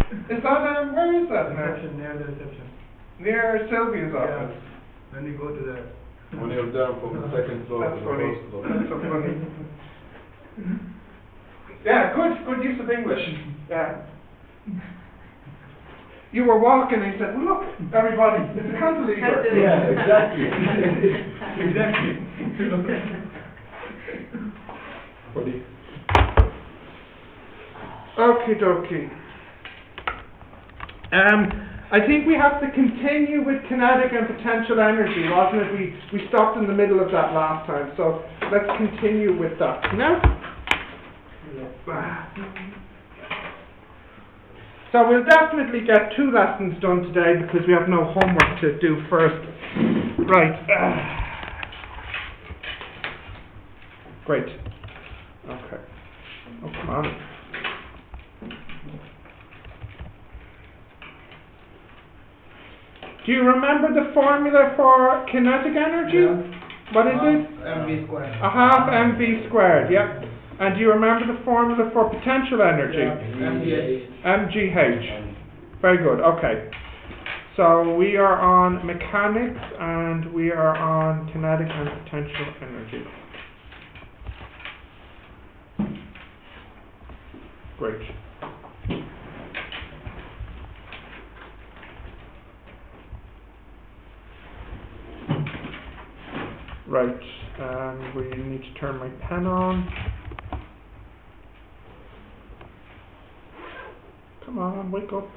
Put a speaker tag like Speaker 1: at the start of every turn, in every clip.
Speaker 1: Is that, where is that now?
Speaker 2: Reception, near the reception.
Speaker 1: Near Sylvia's
Speaker 2: Yeah.
Speaker 1: office.
Speaker 2: When you go to the...
Speaker 3: When you're down from the second floor to
Speaker 1: That's
Speaker 3: the
Speaker 1: funny.
Speaker 3: first floor.
Speaker 1: That's so funny. Yeah, good use of English. Yeah. You were walking and you said, well, look, everybody, it's a cantilever.
Speaker 3: Yeah, exactly.
Speaker 2: Exactly.
Speaker 3: Funny.
Speaker 1: Okie dokie. I think we have to continue with kinetic and potential energy, wasn't it? We stopped in the middle of that last time, so let's continue with that. Now? So we'll definitely get 2 lessons done today because we have no homework to do first. Right. Great. Okay. Oh, come on. Do you remember the formula for kinetic energy?
Speaker 2: Yeah.
Speaker 1: What is it?
Speaker 2: mv squared.
Speaker 1: A half mv squared, yep. And do you remember the formula for potential energy?
Speaker 2: mgh.
Speaker 1: mgh. Very good, okay. So we are on mechanics and we are on kinetic and potential energy. Great. Right, and we need to turn my pen on. Come on, wake up.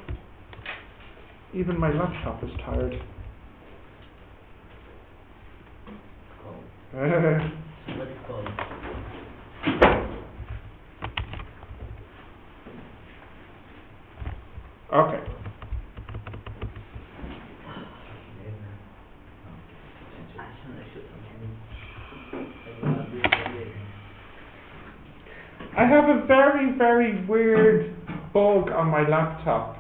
Speaker 1: Even my laptop is tired. Okay. I have a very, very weird bug on my laptop.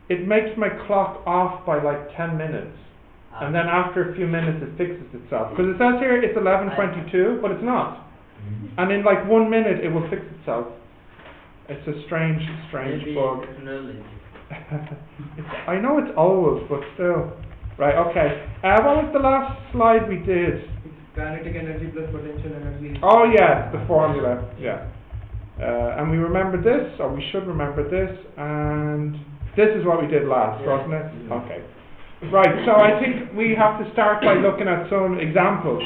Speaker 1: It makes my clock off by like 10 minutes. And then after a few minutes it fixes itself. Because it says here it's 11:22, but it's not. And in like 1 minute it will fix itself. It's a strange bug. I know it's old, but still. Right, okay. What was the last slide we did?
Speaker 2: Kinetic energy plus potential energy.
Speaker 1: Oh yeah, the formula, yeah. And we remember this, or we should remember this, and this is what we did last, wasn't it? Okay. Right, so I think we have to start by looking at some examples.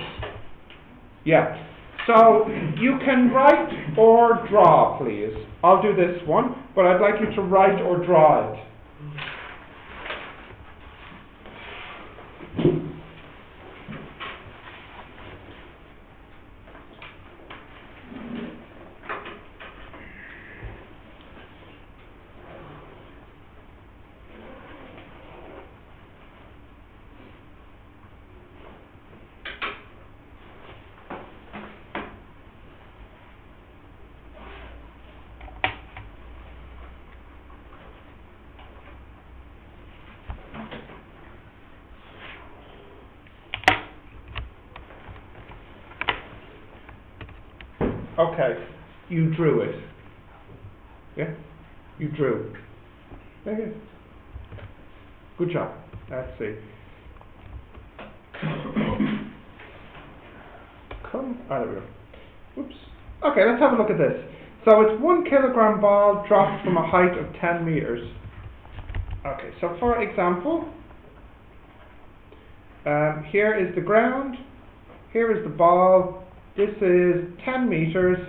Speaker 1: Yeah. So you can write or draw, please. I'll do this one, but I'd like you to write or draw it. Okay, you drew it. Yeah? You drew. Very good. Good job. Let's see. There we go. Oops. Okay, let's have a look at this. So it's 1 kilogram ball dropped from a height of 10 meters. Okay, so for example, here is the ground, here is the ball. This is 10 meters,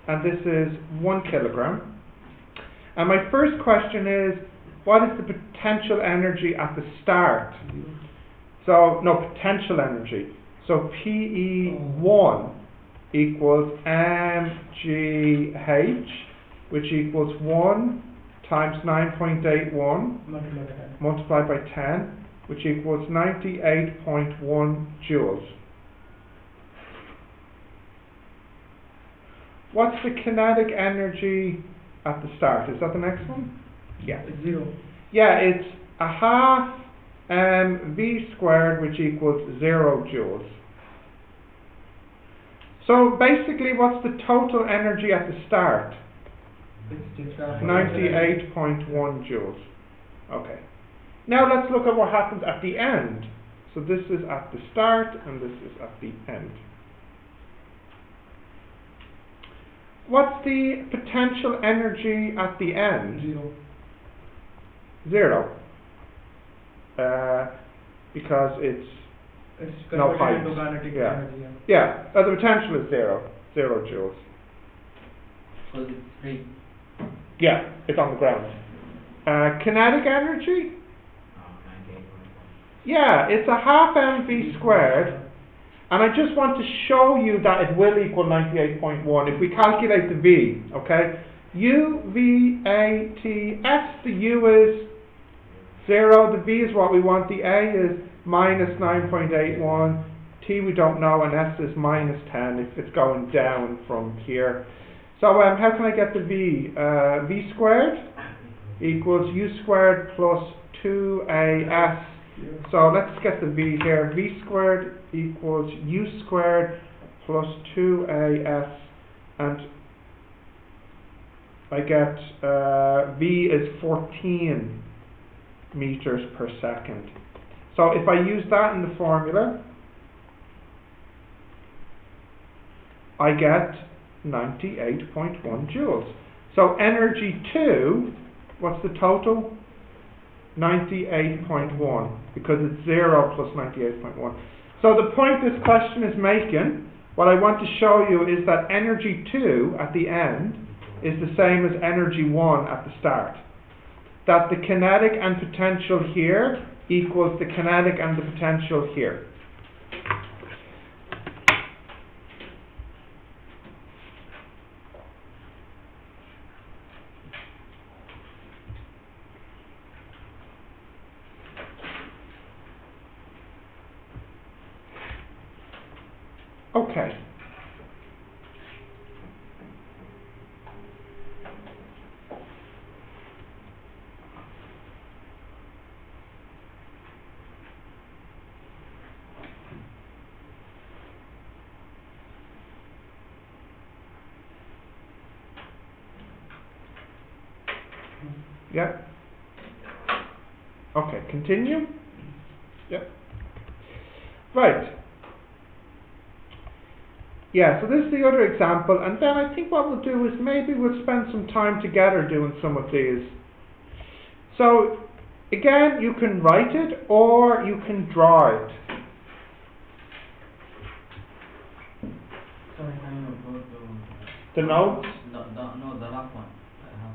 Speaker 1: and this is 1 kilogram. And my first question is, what is the potential energy at the start? So, no, potential energy. So PE1 equals mgh, which equals 1 times 9.81 multiplied by 10, which equals 98.1 joules. What's the kinetic energy at the start? Is that the next one? Yeah.
Speaker 2: It's 0.
Speaker 1: Yeah, it's a half v squared, which equals 0 joules. So basically, what's the total energy at the start?
Speaker 2: It's
Speaker 1: 98.1 joules. Okay. Now let's look at what happens at the end. So this is at the start and this is at the end. What's the potential energy at the end?
Speaker 2: 0.
Speaker 1: 0. Because it's
Speaker 2: It's
Speaker 1: no
Speaker 2: converted
Speaker 1: height.
Speaker 2: into kinetic
Speaker 1: Yeah.
Speaker 2: energy.
Speaker 1: Yeah, the potential is 0. 0 joules.
Speaker 4: Because it's free.
Speaker 1: Yeah, it's on the ground. Kinetic energy?
Speaker 4: Oh, 98.1.
Speaker 1: Yeah, it's a half mv squared. And I just want to show you that it will equal 98.1 if we calculate the v, okay? U, V, A, T, S, the U is 0, the V is what we want, the A is minus 9.81, T we don't know, and S is minus 10 if it's going down from here. So how can I get the V? V squared equals U squared plus 2AS. So let's get the V here. V squared equals U squared plus 2AS, and I get V is 14 meters per second. So if I use that in the formula, I get 98.1 joules. So energy 2, what's the total? 98.1, because it's 0 plus 98.1. So the point this question is making, what I want to show you is that energy 2 at the end is the same as energy 1 at the start. That the kinetic and potential here equals the kinetic and the potential here. Okay. Yeah. Okay, continue. Yep. Right. Yeah, so this is the other example, and then I think what we'll do is maybe we'll spend some time together doing some of these. So, again, you can write it or you can draw it.
Speaker 4: Sorry, I'm about
Speaker 1: The notes?
Speaker 4: No, the last one.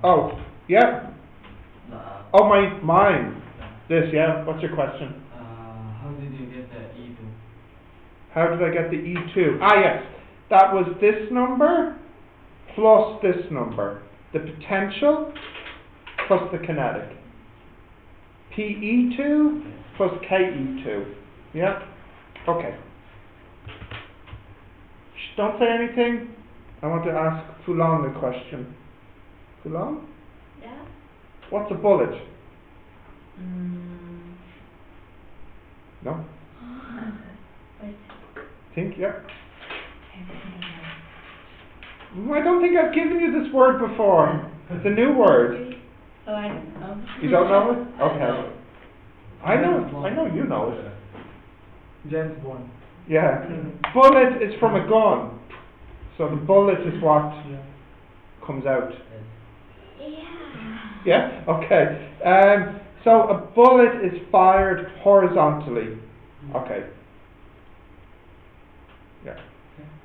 Speaker 1: Oh, yeah.
Speaker 4: The,
Speaker 1: Oh, mine. This, yeah. What's your question?
Speaker 4: how did you get the E2?
Speaker 1: How did I get the E2? Ah, yes. That was this number plus this number. The potential plus the kinetic. PE2 plus KE2. Yeah? Okay. Shh, don't say anything. I want to ask Fulong a question. Fulong?
Speaker 5: Yeah.
Speaker 1: What's a bullet? No?
Speaker 5: Wait.
Speaker 1: Think, yeah. I don't think I've given you this word before. It's a new word.
Speaker 5: Oh, I don't know.
Speaker 1: You don't know it? Okay. I know you know it.
Speaker 2: James Bond.
Speaker 1: Yeah. Bullet is from a gun. So the bullet is what comes out.
Speaker 5: Yeah.
Speaker 1: Yeah? Okay. So a bullet is fired horizontally. Okay. Yeah.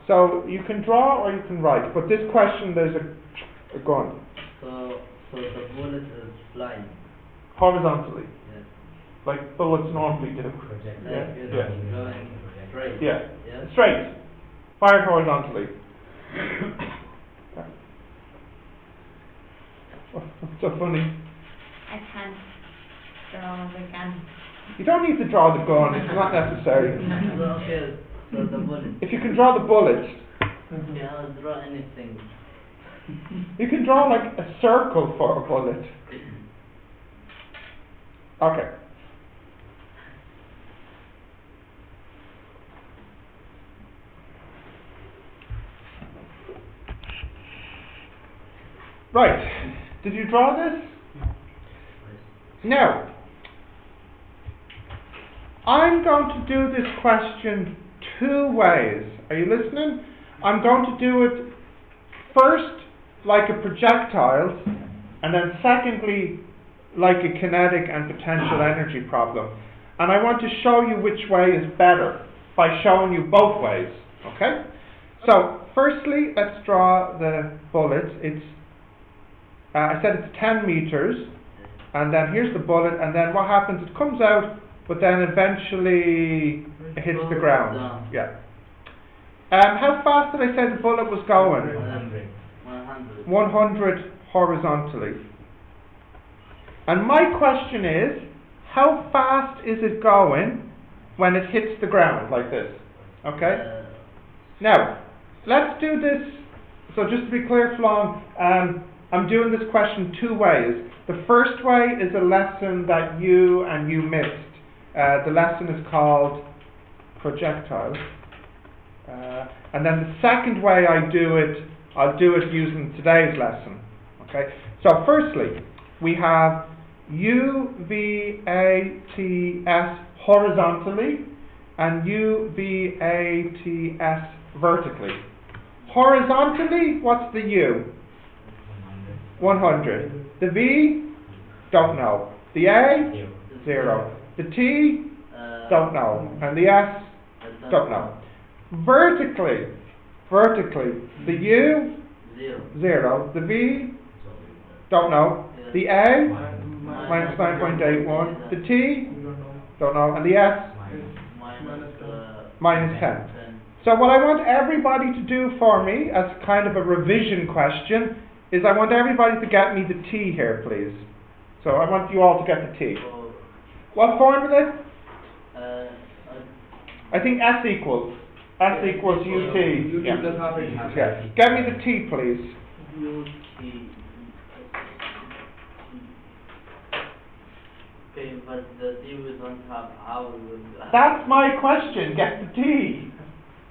Speaker 1: So you can draw or you can write, but this question there's a gun.
Speaker 4: So the bullet is flying.
Speaker 1: Horizontally.
Speaker 4: Yes.
Speaker 1: Like bullets normally do.
Speaker 4: Like it's
Speaker 1: Yeah.
Speaker 4: going straight.
Speaker 1: Yeah.
Speaker 4: Yes.
Speaker 1: Straight. Fired horizontally. What's so funny?
Speaker 5: I can't draw the gun.
Speaker 1: You don't need to draw the gun, it's not necessary.
Speaker 4: So, okay, so the bullet.
Speaker 1: If you can draw the bullet,
Speaker 4: Yeah, I'll draw anything.
Speaker 1: you can draw like a circle for a bullet. Okay. Right. Did you draw this? Now, I'm going to do this question two ways. Are you listening? I'm going to do it first like a projectile, and then secondly like a kinetic and potential energy problem. And I want to show you which way is better by showing you both ways. Okay? So, firstly, let's draw the bullet. It's I said it's 10 meters, and then here's the bullet, and then what happens? It comes out, but then eventually it hits the ground. Yeah. How fast did I say the bullet was going?
Speaker 4: 100.
Speaker 1: 100 horizontally. And my question is, how fast is it going when it hits the ground like this? Okay? Now, let's do this. So just to be clear, Flon, I'm doing this question two ways. The first way is a lesson that you missed. The lesson is called projectile. And then the second way I'll do it using today's lesson. Okay? So firstly, we have UVATS horizontally and UVATS vertically. Horizontally, what's the U? 100. The V? Don't know. The A? 0. The T? Don't know. And the S? Don't know. Vertically, the U? 0. The V? Don't know. The A? Minus 9.81. The T?
Speaker 2: We don't know.
Speaker 1: Don't know. And the S? Minus 10. So what I want everybody to do for me, as kind of a revision question, is I want everybody to get me the T here, please. So I want you all to get the T. What formula? I think S equals UT. Yeah.
Speaker 2: Plus half a T.
Speaker 1: Yeah. Get me the T, please.
Speaker 4: Okay, but the T we don't have how we would.
Speaker 1: That's my question. Get the T.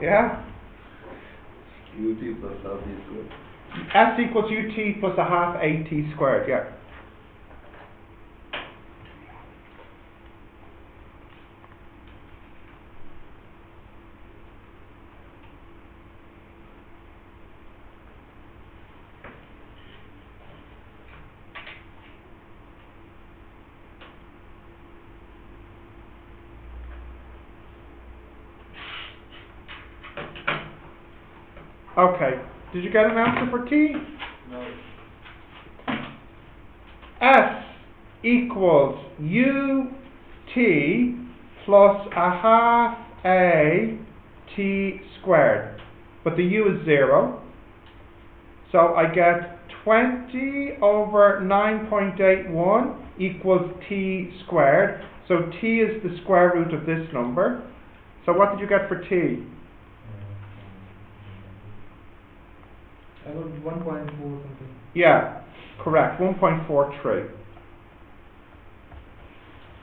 Speaker 1: Yeah.
Speaker 3: UT plus half D squared.
Speaker 1: S equals UT plus a half AT squared. Yeah. Okay. Did you get an answer for T?
Speaker 4: No.
Speaker 1: S equals UT plus a half A T squared. But the U is 0. So I get 20 over 9.81 equals T squared. So T is the square root of this number. So what did you get for T?
Speaker 2: I got 1.4 something.
Speaker 1: Yeah, correct, 1.43.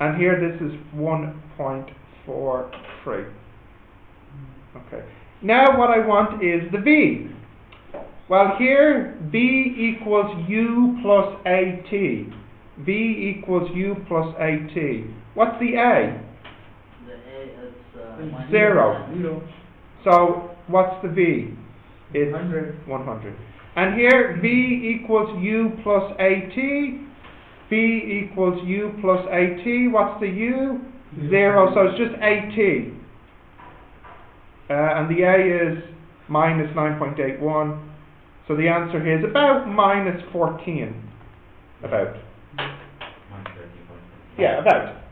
Speaker 1: And here this is 1.43. Okay. Now what I want is the V. Well, here V equals U plus AT. V equals U plus AT. What's the A?
Speaker 4: The A is
Speaker 1: 0.
Speaker 2: 0.
Speaker 1: So what's the V? It's
Speaker 2: 100.
Speaker 1: 100. And here V equals U plus AT. V equals U plus AT. What's the U? 0. So it's just AT. And the A is minus 9.81. So the answer here is about minus 14. About. Yeah, about.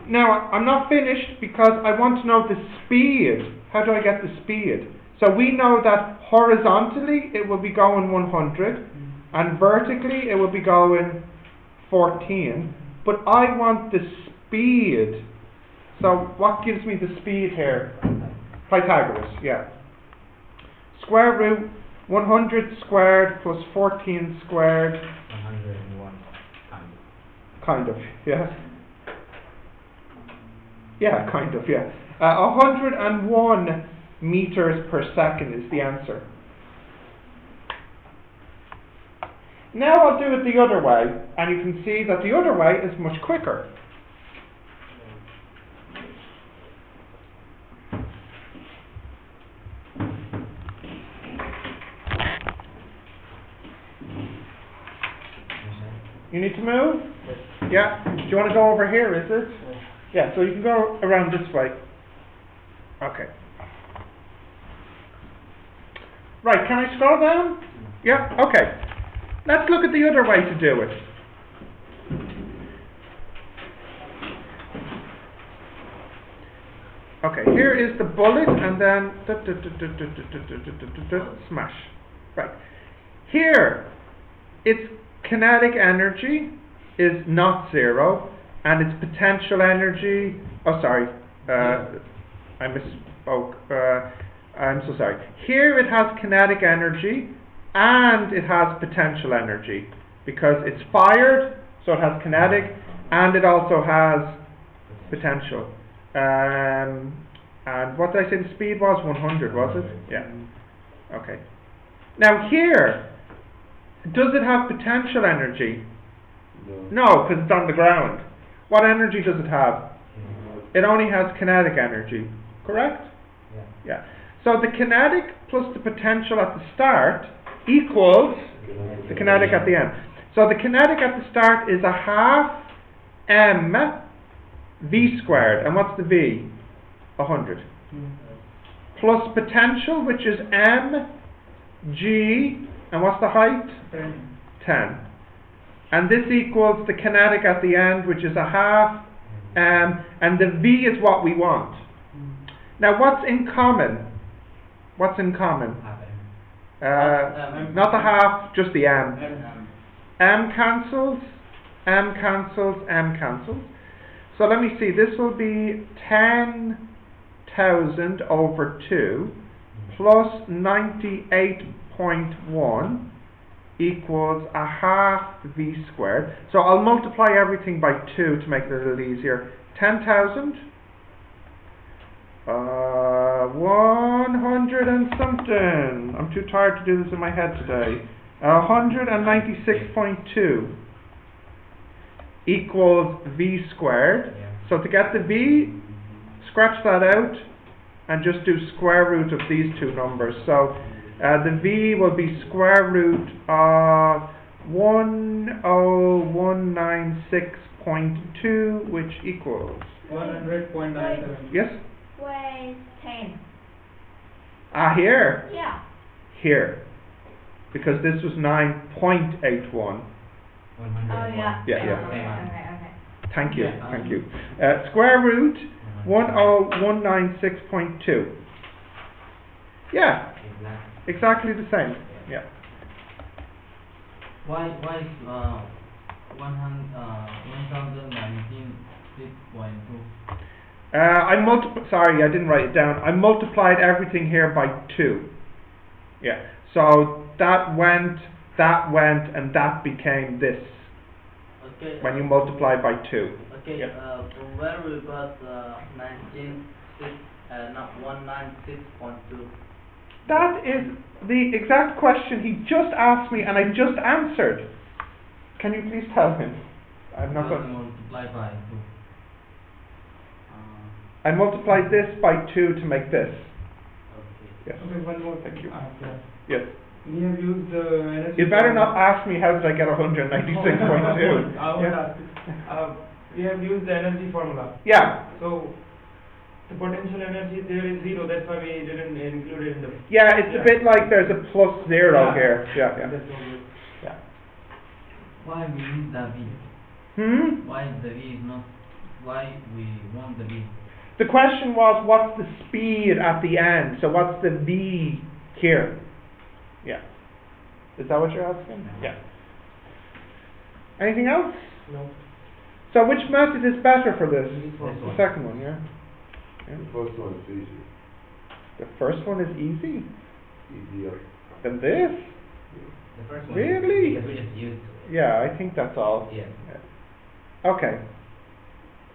Speaker 1: Now, I'm not finished because I want to know the speed. How do I get the speed? So we know that horizontally it will be going 100 and vertically it will be going 14. But I want the speed. So what gives me the speed here? Pythagoras, yeah. Square root 100 squared plus 14 squared.
Speaker 6: 101.
Speaker 1: Kind of, yeah. Yeah, kind of, yeah. 101 meters per second is the answer. Now I'll do it the other way, and you can see that the other way is much quicker. You need to move? Yeah? Do you want to go over here, is it? Yeah, so you can go around this way. Okay. Right, can I scroll down? Yeah, okay. Let's look at the other way to do it. Okay, here is the bullet and then smash. Right. Here, its kinetic energy is not zero, and its potential energy, I misspoke, I'm so sorry. Here it has kinetic energy and it has potential energy because it's fired, so it has kinetic and it also has potential. And what did I say the speed was? 100, was it? Yeah. Okay. Now here, does it have potential energy? No, because it's on the ground. What energy does it have? It only has kinetic energy, correct? Yeah. So the kinetic plus the potential at the start equals the kinetic at the end. So the kinetic at the start is a half m v squared. And what's the v? 100. Plus potential, which is m g, and what's the height? 10. And this equals the kinetic at the end, which is a half m, and the v is what we want. Now what's in common? What's in common? Not the half, just the m. M cancels, m cancels, m cancels. So let me see, this will be 10,000 over 2 plus 98.1 equals a half v squared. So I'll multiply everything by 2 to make it a little easier. 10,000. 100 and something. I'm too tired to do this in my head today. 196.2 equals v squared. So to get the v, scratch that out and just do square root of these two numbers. So the v will be square root of 10196.2, which equals
Speaker 2: 100.97.
Speaker 1: yes?
Speaker 5: Where's 10?
Speaker 1: Here.
Speaker 5: Yeah.
Speaker 1: Here. Because this was 9.81.
Speaker 5: Oh, yeah.
Speaker 1: Yeah.
Speaker 5: Okay.
Speaker 1: Thank you. Square root 10196.2. Yeah. Exactly the same. Yeah.
Speaker 4: Why is 1096.2?
Speaker 1: Sorry, I didn't write it down. I multiplied everything here by 2. Yeah. So that went, and that became this.
Speaker 4: Okay.
Speaker 1: When you multiply by 2.
Speaker 4: Okay.
Speaker 1: Yeah.
Speaker 4: From where we got 196.2?
Speaker 1: That is the exact question he just asked me, and I just answered. Can you please tell him? I'm not going to
Speaker 4: multiply by 2.
Speaker 1: I multiplied this by 2 to make this.
Speaker 4: Okay.
Speaker 1: Yes.
Speaker 2: Okay, one more.
Speaker 1: Thank you.
Speaker 2: Yeah.
Speaker 1: Yes.
Speaker 2: We have used energy.
Speaker 1: You better not ask me how did I get 196.2.
Speaker 2: I would
Speaker 1: Yeah.
Speaker 2: ask. We have used the energy formula.
Speaker 1: Yeah.
Speaker 2: So the potential energy there is 0. That's why we didn't include it in the.
Speaker 1: Yeah, it's a bit like there's a plus 0 here. Yeah.
Speaker 2: That's all good.
Speaker 1: Yeah.
Speaker 4: Why we need the v? Why the v is not? Why we want the v?
Speaker 1: The question was, what's the speed at the end? So what's the v here? Yeah. Is that what you're asking? Yeah. Anything else?
Speaker 2: No.
Speaker 1: So which method is better for this?
Speaker 2: This
Speaker 1: The
Speaker 2: one.
Speaker 1: second one, yeah.
Speaker 3: The first one is easy.
Speaker 1: The first one is easy.
Speaker 3: Easier.
Speaker 1: Than this?
Speaker 4: The first one.
Speaker 1: Really?
Speaker 4: Because we just used it.
Speaker 1: Yeah, I think that's all.
Speaker 4: Yeah.
Speaker 1: Okay.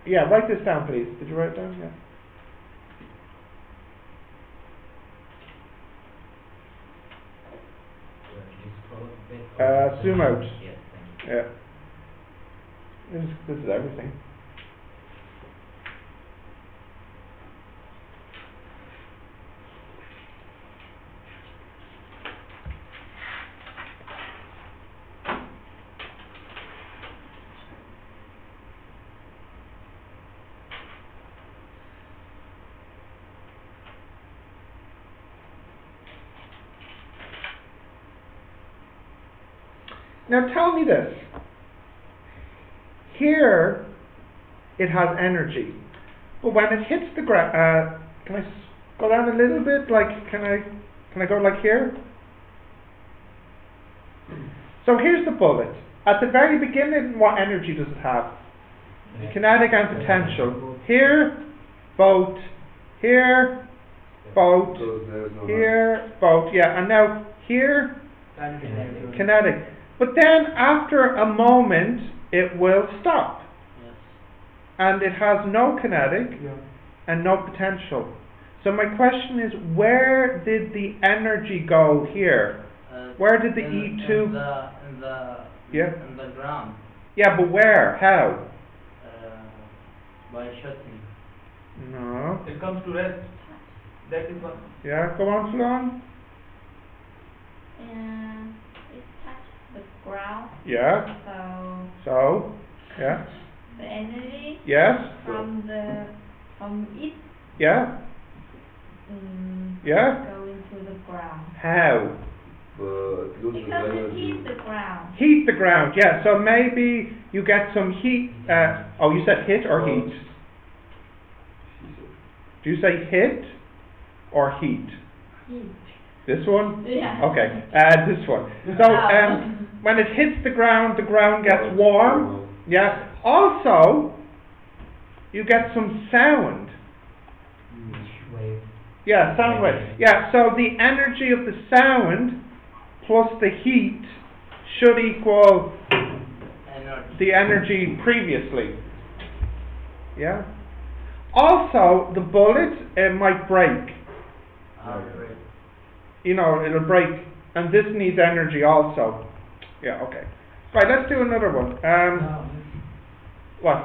Speaker 1: Yeah, write this down, please. Did you write it down? Yeah.
Speaker 4: Just scroll a bit.
Speaker 1: Zoom out.
Speaker 4: Yes, thank you.
Speaker 1: Yeah. This is everything. Now tell me this. Here, it has energy, but when it hits the ground, can I go down a little bit? Like, can I go like here? So here's the bullet. At the very beginning, what energy does it have? Kinetic and potential. Here, both. Here, both.
Speaker 3: So there's no.
Speaker 1: Here, both. Yeah, and now here,
Speaker 2: Kinetic.
Speaker 1: kinetic. But then after a moment, it will stop.
Speaker 4: Yes.
Speaker 1: And it has no kinetic
Speaker 2: Yeah.
Speaker 1: and no potential. So my question is, where did the energy go here? Where did the E2
Speaker 4: in the
Speaker 1: Yeah.
Speaker 4: in the ground,
Speaker 1: Yeah, but where? How?
Speaker 4: by shutting.
Speaker 1: No.
Speaker 2: It comes to rest. That is one.
Speaker 1: Yeah, go on, Sloan.
Speaker 5: It touches the ground,
Speaker 1: Yeah.
Speaker 5: so
Speaker 1: Yeah.
Speaker 5: the energy
Speaker 1: Yes.
Speaker 5: from it
Speaker 1: Yeah. Yeah.
Speaker 5: go into the ground.
Speaker 1: How?
Speaker 3: But it loses
Speaker 5: Because it
Speaker 3: energy.
Speaker 5: heats the ground.
Speaker 1: Heat the ground. Yeah. So maybe you get some heat. Oh, you said hit or heat? Do you say hit or heat?
Speaker 5: Heat.
Speaker 1: This one?
Speaker 5: Yeah.
Speaker 1: Okay. This one. So when it hits the ground gets warm. Yeah. Also, you get some sound.
Speaker 4: Wave.
Speaker 1: Yeah, sound wave. Yeah, so the energy of the sound plus the heat should equal
Speaker 4: Energy.
Speaker 1: the energy previously. Yeah. Also, the bullet might break.
Speaker 4: Right.
Speaker 1: You know, it'll break, and this needs energy also. Yeah. Okay. Right. Let's do another one. What?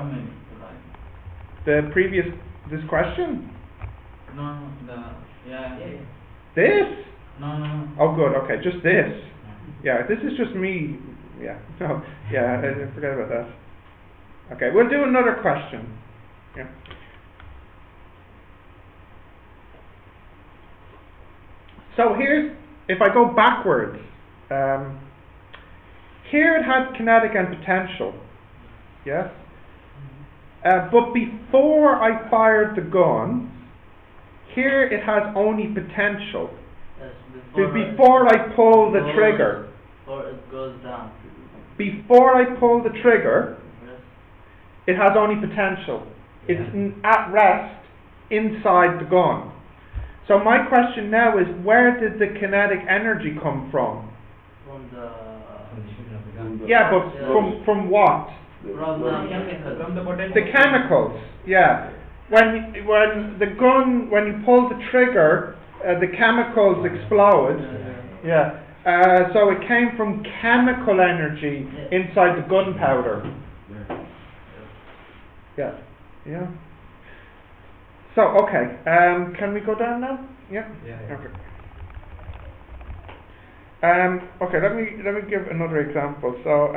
Speaker 1: The previous this question?
Speaker 4: No, yeah.
Speaker 1: This?
Speaker 4: No.
Speaker 1: Oh, good. Okay, just this. Yeah, this is just me. Yeah. No. Yeah. Forget about that. Okay, we'll do another question. Yeah. So here's, if I go backwards, here it had kinetic and potential. Yes. But before I fired the gun, here it has only potential.
Speaker 4: Yes,
Speaker 1: Before I pull the trigger.
Speaker 4: Before it goes down.
Speaker 1: Before I pull the trigger,
Speaker 4: Yes.
Speaker 1: it has only potential. It's at rest inside the gun. So my question now is, where did the kinetic energy come from?
Speaker 4: From the
Speaker 1: Yeah, but
Speaker 4: Yeah.
Speaker 1: from what?
Speaker 4: from the chemicals.
Speaker 2: From the potential.
Speaker 1: The chemicals. Yeah. When you pull the trigger, the chemicals explode. Yeah. So it came from chemical energy inside the gunpowder. Yeah. Yeah. So okay. Can we go down now? Yeah. Okay. Okay. Let me give another example. So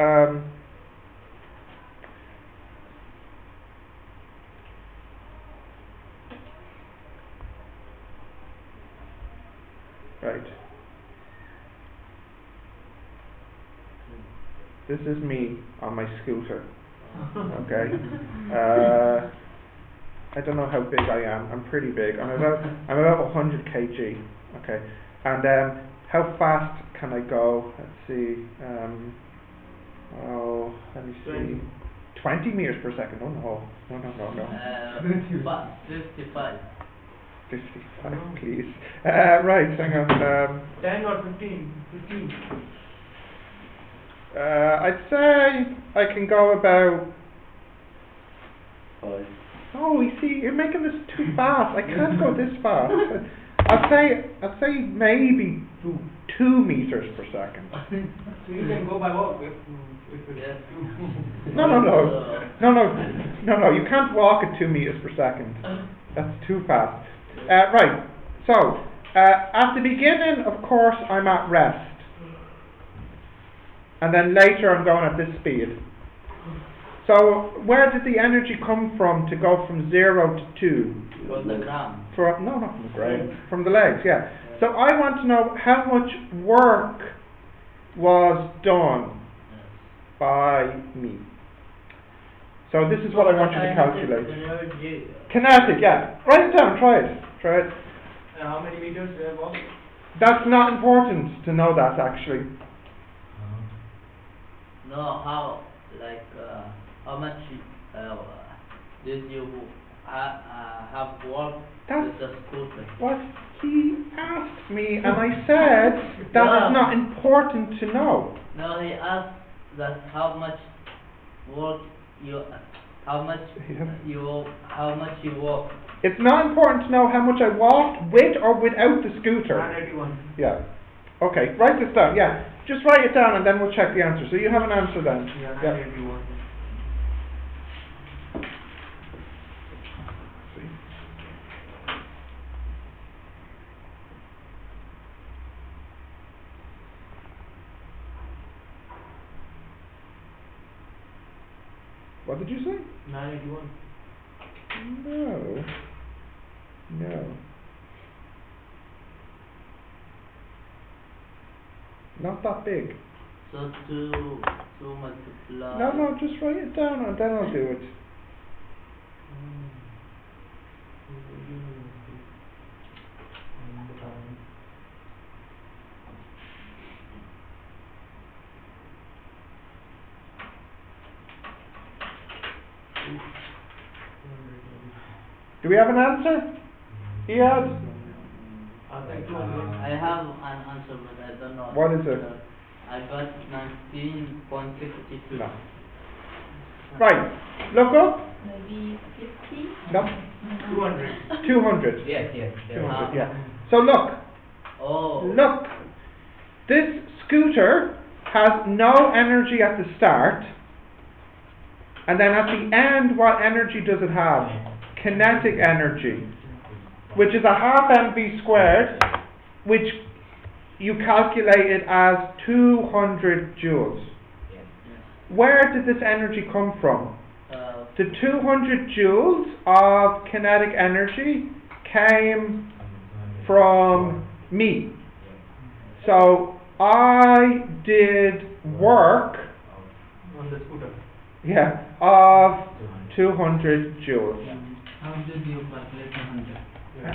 Speaker 1: right. This is me on my scooter. Okay. I don't know how big I am. I'm pretty big. I'm about 100 kg. Okay. And how fast can I go? Let's see. Let me see. 20 meters per second. Oh no. No.
Speaker 4: 55.
Speaker 1: 55, please. Right. Hang on.
Speaker 2: 10 or 15? 15.
Speaker 1: I'd say I can go about. Oh, you see, you're making this too fast. I can't go this fast. I'd say maybe 2 meters per second.
Speaker 2: So you can go by walk if it's
Speaker 4: Yes.
Speaker 1: No, you can't walk at 2 meters per second. That's too fast. Right, so, at the beginning, of course, I'm at rest. And then later I'm going at this speed. So, where did the energy come from to go from 0 to 2?
Speaker 4: From the ground.
Speaker 1: No, not from the ground. From the legs, yeah. So I want to know how much work was done by me. So this is what I want you to calculate. Kinetic, yeah. Write it down, try it.
Speaker 2: how many meters walk?
Speaker 1: That's not important to know that actually.
Speaker 4: No, how, like, how much did you have worked with the scooter?
Speaker 1: What he asked me, and I said that is not important to know.
Speaker 4: No, he asked that how much work how much you walk.
Speaker 1: It's not important to know how much I walked with or without the scooter.
Speaker 2: 981.
Speaker 1: Yeah. Okay, write this down, yeah. Just write it down and then we'll check the answer. So you have an answer then?
Speaker 2: Yeah,
Speaker 1: Yeah.
Speaker 2: 981.
Speaker 1: What did you say?
Speaker 2: 981.
Speaker 1: No. Not that big.
Speaker 4: So to multiply.
Speaker 1: No, just write it down and then I'll do it. Do we have an answer? Iyad?
Speaker 4: I have an answer, but I don't know.
Speaker 1: What is it?
Speaker 4: I got 19.62.
Speaker 1: No. Right, look up.
Speaker 5: Maybe 50?
Speaker 1: No,
Speaker 2: 200.
Speaker 1: 200.
Speaker 4: Yes.
Speaker 1: 200, yeah. So look,
Speaker 4: Oh.
Speaker 1: look. This scooter has no energy at the start. And then at the end, what energy does it have? Kinetic energy, which is a half mv squared, which you calculate it as 200 joules. Where did this energy come from? The 200 joules of kinetic energy came from me. So I did work,
Speaker 2: On the scooter.
Speaker 1: of 200 joules.
Speaker 4: How did you calculate 100?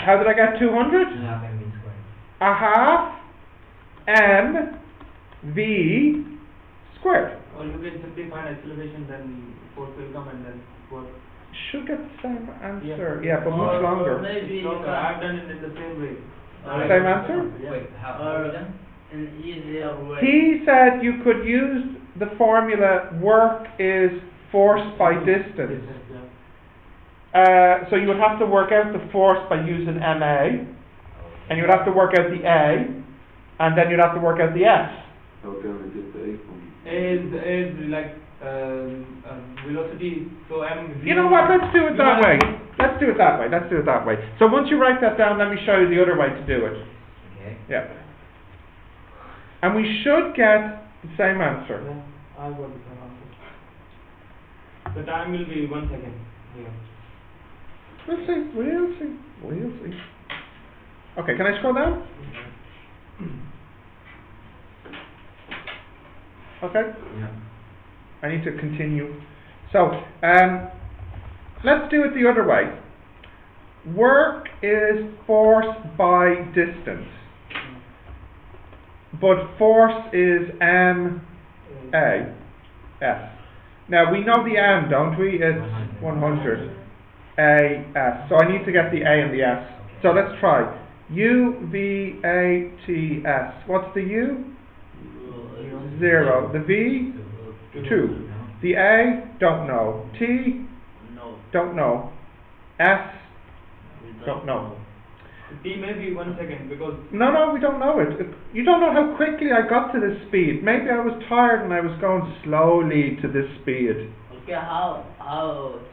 Speaker 1: How did I get 200? A half mv squared.
Speaker 2: Or you can simply find acceleration, then force will come and then work.
Speaker 1: Should get the same answer.
Speaker 2: Yeah.
Speaker 1: Yeah, but much
Speaker 4: Or
Speaker 1: longer.
Speaker 4: maybe
Speaker 2: So I've done it in the same way.
Speaker 1: Same answer?
Speaker 4: Wait, how done? In easier way.
Speaker 1: He said you could use the formula work is force by distance. So you would have to work out the force by using MA, and you would have to work out the A, and then you'd have to work out the S.
Speaker 3: How can we get the A from?
Speaker 2: Is like velocity, so m.
Speaker 1: You know what, let's do it that way. Let's do it that way. So once you write that down, let me show you the other way to do it.
Speaker 4: Okay.
Speaker 1: Yeah. And we should get the same answer.
Speaker 2: Yeah, I've got the same answer. The time will be 1 second here.
Speaker 1: We'll see. Okay, can I scroll down? Okay.
Speaker 4: Yeah.
Speaker 1: I need to continue. So, let's do it the other way. Work is force by distance, but force is M-A-S. Now, we know the M, don't we? It's 100. A-S. So I need to get the A and the S. So let's try. U-V-A-T-S. What's the U? 0. The V? 2. The A? Don't know. T?
Speaker 4: No.
Speaker 1: Don't know. S?
Speaker 4: We
Speaker 1: Don't know.
Speaker 2: T may be 1 second because
Speaker 1: No, we don't know it. You don't know how quickly I got to this speed. Maybe I was tired and I was going slowly to this speed.
Speaker 4: Okay, how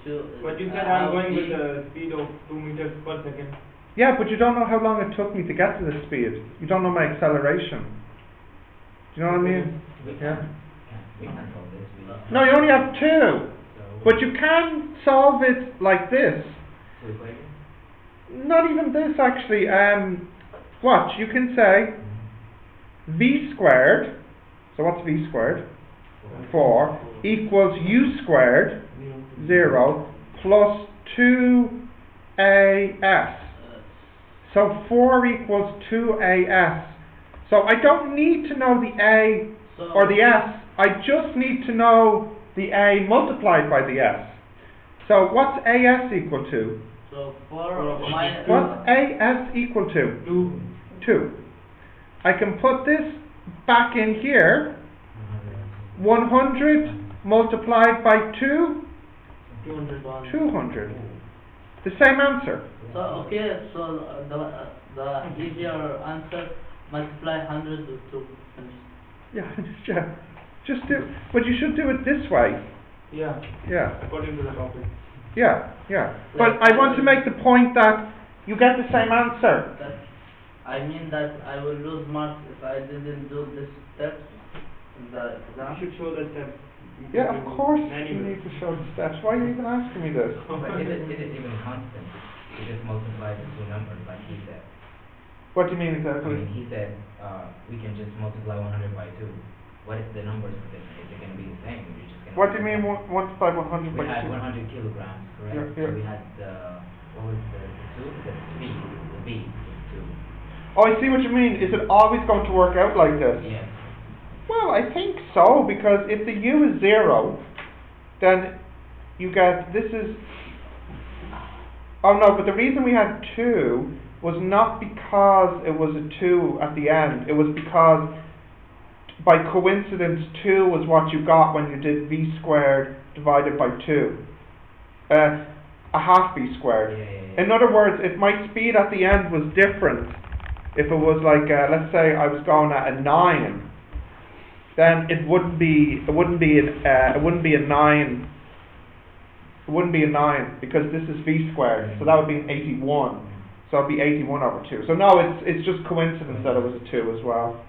Speaker 4: to?
Speaker 2: but you said
Speaker 4: how
Speaker 2: I'm going
Speaker 4: T-
Speaker 2: with a speed of 2 meters per second.
Speaker 1: Yeah, but you don't know how long it took me to get to this speed. You don't know my acceleration. Do you know what I mean?
Speaker 6: We
Speaker 1: Yeah.
Speaker 6: can solve this.
Speaker 1: No, you only have two.
Speaker 6: So,
Speaker 1: But you can solve it like this.
Speaker 6: two equations?
Speaker 1: Not even this actually. Watch, you can say v squared, so what's v squared? 4 equals u squared, 0, plus 2as. So 4 equals 2as. So I don't need to know the a
Speaker 4: So,
Speaker 1: or the s, I just need to know the a multiplied by the s. So what's as equal to?
Speaker 4: So 4 minus.
Speaker 1: What's as equal to?
Speaker 2: 2.
Speaker 1: 2. I can put this back in here. 100 multiplied by 2,
Speaker 2: 200.
Speaker 1: 200. The same answer.
Speaker 4: So okay, so the easier answer multiply 100 with 2.
Speaker 1: Yeah. Just do, but you should do it this way.
Speaker 2: Yeah,
Speaker 1: Yeah.
Speaker 2: according to the topic.
Speaker 1: Yeah. But I want to make the point that you get the same answer.
Speaker 4: I mean that I will lose marks if I didn't do this steps in the
Speaker 2: You
Speaker 4: exam.
Speaker 2: should show the steps.
Speaker 1: Yeah, of course you
Speaker 2: Manually.
Speaker 1: need to show the steps. Why are you even asking me this?
Speaker 6: But it is even constant. You just multiply the two numbers like he said.
Speaker 1: What do you mean
Speaker 6: I
Speaker 1: exactly?
Speaker 6: mean, he said, we can just multiply 100 by 2. What if the numbers are different? Is it going to be the same? You're just gonna
Speaker 1: What do you mean multiply 100
Speaker 6: We
Speaker 1: by
Speaker 6: had
Speaker 1: 2?
Speaker 6: 100 kilograms, correct?
Speaker 1: Yeah.
Speaker 6: So we had what was the 2? The V. The V was 2.
Speaker 1: Oh, I see what you mean. Is it always going to work out like this?
Speaker 6: Yes.
Speaker 1: Well, I think so, because if the u is 0, then you get, this is, oh no, but the reason we had 2 was not because it was a 2 at the end. It was because, by coincidence, 2 was what you got when you did v squared divided by 2. A half v squared.
Speaker 6: Yeah.
Speaker 1: In other words, if my speed at the end was different, if it was like, let's say I was going at a 9, then it wouldn't be a 9. It wouldn't be a 9 because this is v squared, so that would be an 81. So it'd be 81 over 2. So no, it's just coincidence that it was a 2 as well.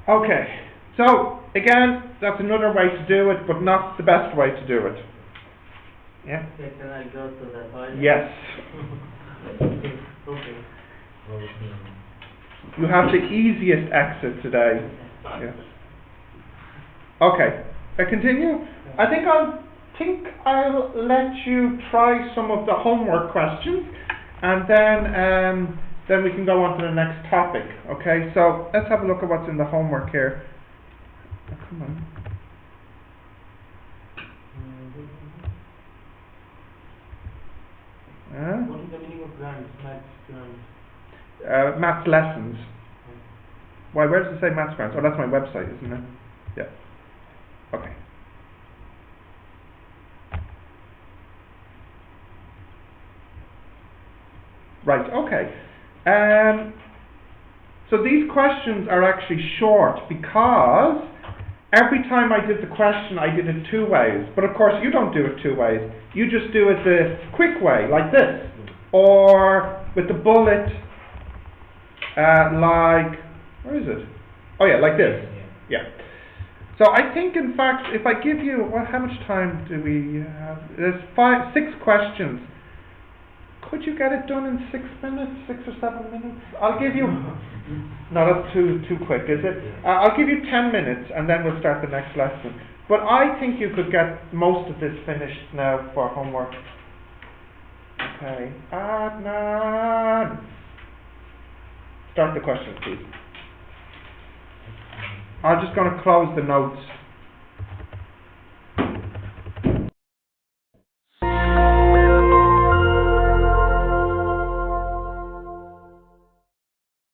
Speaker 1: Okay, so again, that's another way to do it, but not the best way to do it. Yeah?
Speaker 4: Okay, can I go to the toilet?
Speaker 1: Yes.
Speaker 2: Okay.
Speaker 1: You have the easiest exit today. Yeah. Okay, I continue. I think I'll let you try some of the homework questions, and then we can go on to the next topic. Okay, so let's have a look at what's in the homework here. Oh, come on.
Speaker 2: What is the meaning of grants? Maths grants.
Speaker 1: Maths lessons. Why, where does it say maths grants? Oh, that's my website, isn't it? Yeah. Okay. Right, okay. So these questions are actually short because every time I did the question I did it 2 ways. But of course you don't do it 2 ways. You just do it the quick way, like this. Or with the bullet, like, where is it? Oh yeah, like this. Yeah. So I think in fact if I give you, well, how much time do we have? There's 6 questions. Could you get it done in 6 minutes, 6 or 7 minutes? I'll give you, no, that's too quick, is it? I'll give you 10 minutes and then we'll start the next lesson. But I think you could get most of this finished now for homework. Okay, Adnan. Start the questions, please. I'm just going to close the notes.